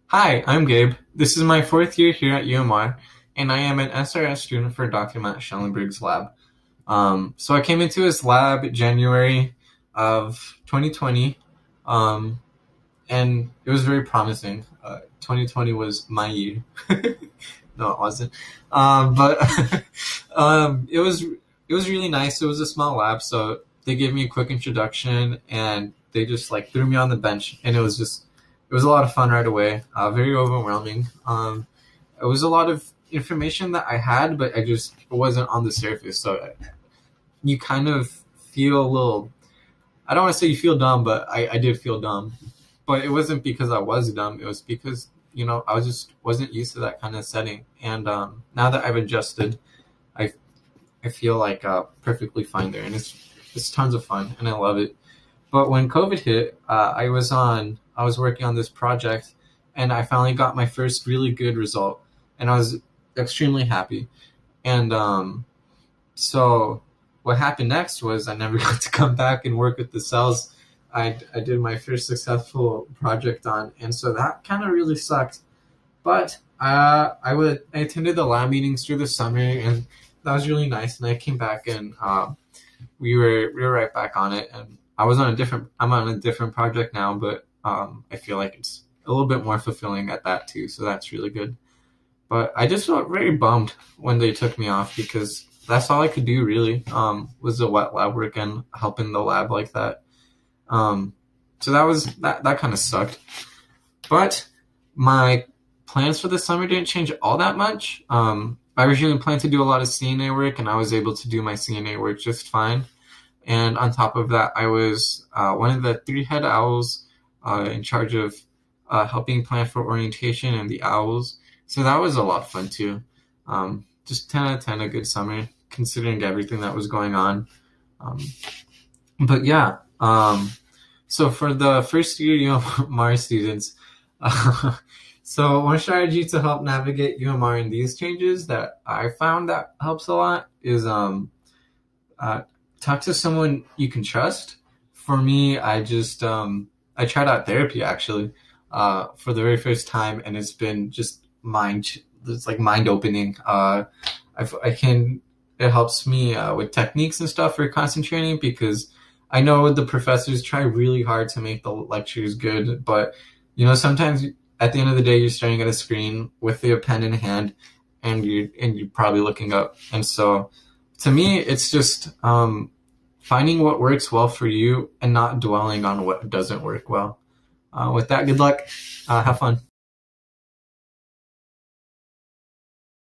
Hi, I'm Gabe. This is my fourth year here at UMR, and I am an SRS student for Dr. Matt Schellenberg's lab. So I came into his lab in January of 2020, um, and it was very promising. 2020 was my year. No, it wasn't. But it was really nice. It was a small lab, so they gave me a quick introduction, and they just like threw me on the bench, and it was a lot of fun right away. Very overwhelming. It was a lot of information that I had, but it wasn't on the surface. So you kind of feel a little. I don't want to say you feel dumb, but I did feel dumb. But it wasn't because I was dumb. It was because I just wasn't used to that kind of setting. And now that I've adjusted, I I feel like perfectly fine there, and it's tons of fun, and I love it. But when COVID hit, I was working on this project, and I finally got my first really good result, and I was extremely happy. And so what happened next was I never got to come back and work with the cells I did my first successful project on, and so that kind of really sucked. But I attended the lab meetings through the summer, and that was really nice. And I came back, and we were right back on it. And I'm on a different project now, but I feel like it's a little bit more fulfilling at that too. So that's really good. But I just felt very bummed when they took me off because that's all I could do really, was the wet lab work and help in the lab like that. Um, so that kind of sucked. But my plans for the summer didn't change all that much. I originally planned to do a lot of CNA work, and I was able to do my CNA work just fine. And on top of that, I was one of the three head owls in charge of helping plan for orientation and the owls. So that was a lot of fun too. Just 10 out of 10, a good summer considering everything that was going on. Um, but yeah, so for the first year UMR students, so one strategy to help navigate UMR in these changes that I found that helps a lot is uh, talk to someone you can trust. For me, I tried out therapy actually for the very first time, and it's been just it's like mind opening. I can It helps me with techniques and stuff for concentrating because I know the professors try really hard to make the lectures good, but sometimes at the end of the day you're staring at a screen with your pen in hand, and you're probably looking up. And so to me it's just finding what works well for you and not dwelling on what doesn't work well. With that, good luck. Have fun.